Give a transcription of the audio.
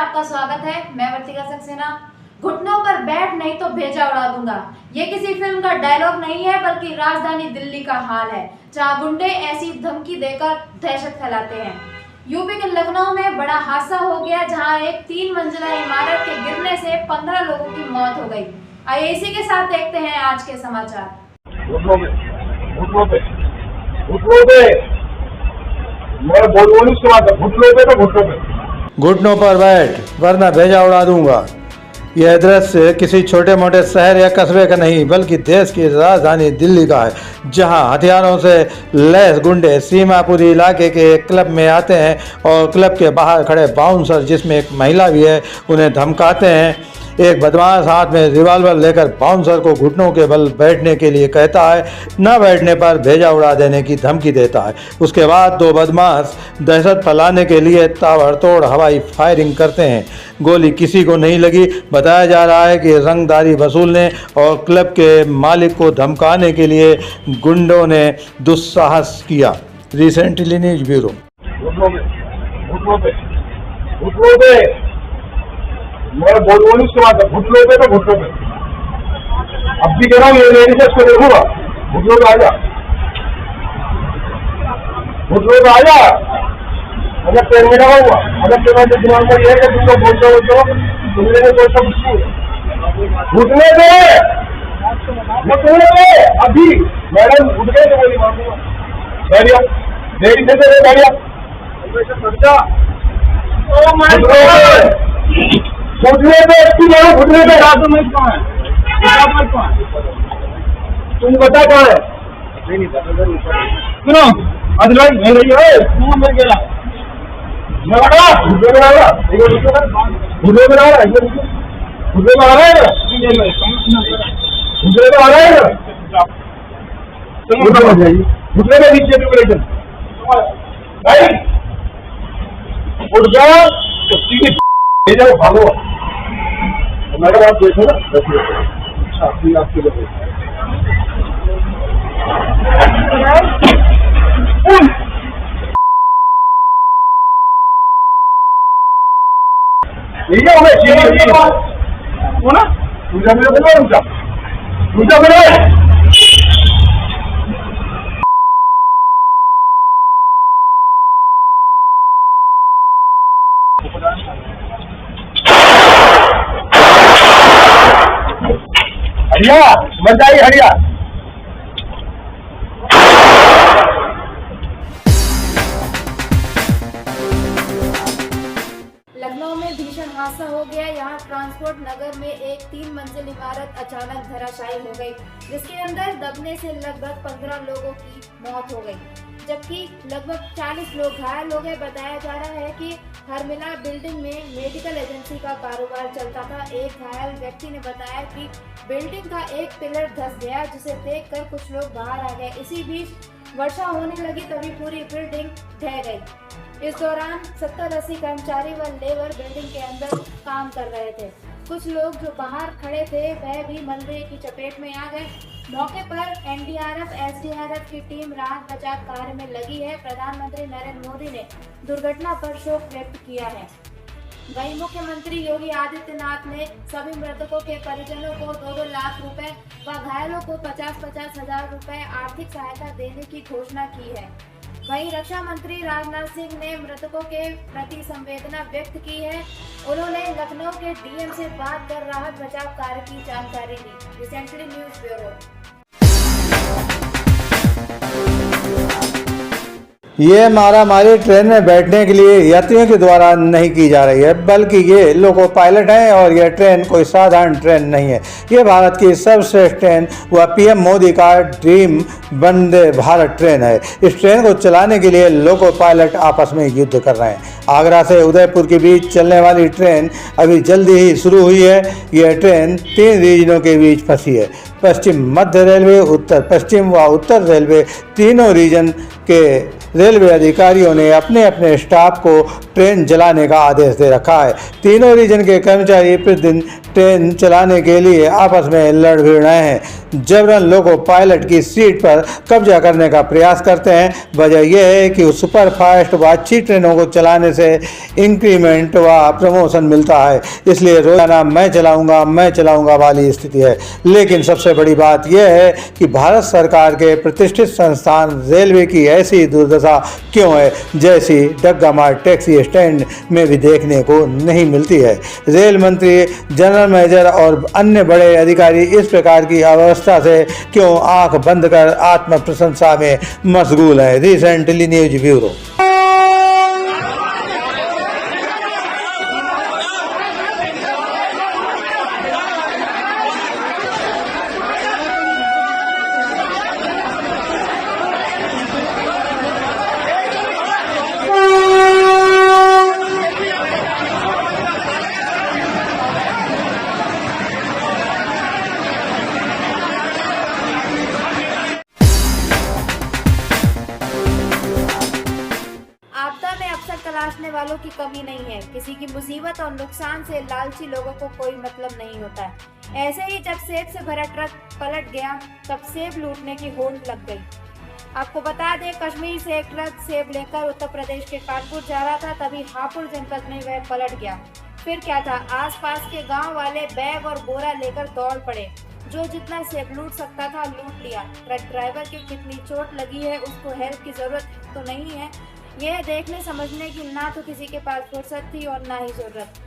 आपका स्वागत है। मैं वर्तिका सक्सेना। घुटनों पर बैठ नहीं तो भेजा उड़ा दूंगा, ये किसी फिल्म का डायलॉग नहीं है बल्कि राजधानी दिल्ली का हाल है, जहां गुंडे ऐसी धमकी देकर दहशत फैलाते हैं। यूपी के लखनऊ में बड़ा हादसा हो गया, जहां एक 3 मंजिला इमारत के गिरने से 15 लोगों की मौत हो गई। आइए इसी के साथ देखते हैं आज के समाचार। घुटनों पर बैठ वरना भेजा उड़ा दूंगा। यह दृश्य किसी छोटे मोटे शहर या कस्बे का नहीं बल्कि देश की राजधानी दिल्ली का है, जहां हथियारों से लैस गुंडे सीमापुरी इलाके के एक क्लब में आते हैं और क्लब के बाहर खड़े बाउंसर, जिसमें एक महिला भी है, उन्हें धमकाते हैं। एक बदमाश हाथ में रिवॉल्वर लेकर बाउंसर को घुटनों के बल बैठने के लिए कहता है, न बैठने पर भेजा उड़ा देने की धमकी देता है। उसके बाद 2 बदमाश दहशत फैलाने के लिए ताबड़तोड़ हवाई फायरिंग करते हैं। गोली किसी को नहीं लगी। बताया जा रहा है कि रंगदारी वसूलने और क्लब के मालिक को धमकाने के लिए गुंडों ने दुस्साहस किया। Recently news bureau. मैं बोलूँ इसके बाद घुटनों पे तो घुटनों पे अब भी कह रहा हूँ, ये लेडीज इसको देखूंगा। घुटनों पे आ जा, घुटनों पे आ जा। अगर ट्रेन में लगा हुआ, अगर तुम्हारे दिमाग में ये है कि तुम लोग बोलते हो तुमने कोई सब घुटने पे घुटने पे अभी मैडम घुट गए तो गोली मारूंगा। बैरिया देरी से बैरिया घुटने पे घुटने पे तुम बता कहाँ है? सुनो अदलाई नहीं रही है, मैं गेला घुटने में आ रहा है, घुटने में आ रहा है, घुटने में आ रहा है, घुटने में आ रहा है, घुटने में नीचे उठ गया तो भागो। मैडम आप देखो ना, आपके हरिया मत जाइए हरिया। लखनऊ में भीषण हादसा हो गया। यहाँ ट्रांसपोर्ट नगर में एक 3 मंजिल इमारत अचानक धराशायी हो गई, जिसके अंदर दबने से लगभग 15 लोगों की मौत हो गई, जबकि लगभग 40 लोग घायल हो गए। बताया जा रहा है कि हरमिला बिल्डिंग में मेडिकल एजेंसी का कारोबार चलता था। एक घायल व्यक्ति ने बताया कि बिल्डिंग का एक पिलर धंस गया, जिसे देखकर कुछ लोग बाहर आ गए। इसी बीच वर्षा होने लगी, तभी पूरी बिल्डिंग ढह गई। इस दौरान 70-80 कर्मचारी व लेबर बिल्डिंग के अंदर काम कर रहे थे। कुछ लोग जो बाहर खड़े थे वह भी मलबे की चपेट में आ गए। मौके पर एनडीआरएफ, एसडीआरएफ की टीम राहत बचाव कार्य में लगी है। प्रधानमंत्री नरेंद्र मोदी ने दुर्घटना पर शोक व्यक्त किया है। वहीं मुख्यमंत्री योगी आदित्यनाथ ने सभी मृतकों के परिजनों को 2-2 लाख रुपए व घायलों को 50-50 हजार रुपए आर्थिक सहायता देने की घोषणा की है। वहीं रक्षा मंत्री राजनाथ सिंह ने मृतकों के प्रति संवेदना व्यक्त की है। उन्होंने लखनऊ के डीएम से बात कर राहत बचाव कार्य की जानकारी दी। Recently news bureau. ये मारामारी ट्रेन में बैठने के लिए यात्रियों के द्वारा नहीं की जा रही है, बल्कि ये लोको पायलट हैं और यह ट्रेन कोई साधारण ट्रेन नहीं है। ये भारत की सर्वश्रेष्ठ ट्रेन व पीएम मोदी का ड्रीम वंदे भारत ट्रेन है। इस ट्रेन को चलाने के लिए लोको पायलट आपस में युद्ध कर रहे हैं। आगरा से उदयपुर के बीच चलने वाली ट्रेन अभी जल्दी ही शुरू हुई है। यह ट्रेन 3 रीजनों के बीच फंसी है। पश्चिम मध्य रेलवे, उत्तर पश्चिम व उत्तर रेलवे तीनों रीजन के रेलवे अधिकारियों ने अपने अपने स्टाफ को ट्रेन चलाने का आदेश दे रखा है। तीनों रीजन के कर्मचारी प्रतिदिन ट्रेन चलाने के लिए आपस में लड़ भिड़ रहे हैं। जबरन लोगों पायलट की सीट पर कब्जा करने का प्रयास करते हैं। वजह यह है कि सुपर फास्ट व अच्छी ट्रेनों को चलाने से इंक्रीमेंट व प्रमोशन मिलता है, इसलिए रोजाना मैं चलाऊंगा वाली स्थिति है। लेकिन सबसे बड़ी बात यह है कि भारत सरकार के प्रतिष्ठित संस्थान रेलवे की ऐसी दुर्दशा क्यों है, जैसी डग्गामार टैक्सी स्टैंड में भी देखने को नहीं मिलती है। रेल मंत्री, जनरल मैनेजर और अन्य बड़े अधिकारी इस प्रकार की अवस्था से क्यों आंख बंद कर आत्म प्रशंसा में मशगूल है। Recently news bureau. आपदा में अवसर तलाशने वालों की कमी नहीं है। किसी की मुसीबत और नुकसान से लालची लोगों को कोई मतलब नहीं होता है। ऐसे ही जब सेब से भरा ट्रक पलट गया तब सेब लूटने की होड़ लग गई। आपको बता दें, कश्मीर से एक ट्रक सेब लेकर उत्तर प्रदेश के कानपुर जा रहा था, तभी हापुड़ जनपद में वह पलट गया। फिर क्या था, आसपास के गांव वाले बैग और बोरा लेकर दौड़ पड़े। जो जितना सेब लूट सकता था लूट लिया। ट्रक ड्राइवर की कितनी चोट लगी है, उसको हेल्प की जरूरत तो नहीं है, यह देखने समझने की ना तो किसी के पास फुर्सत थी और ना ही जरूरत।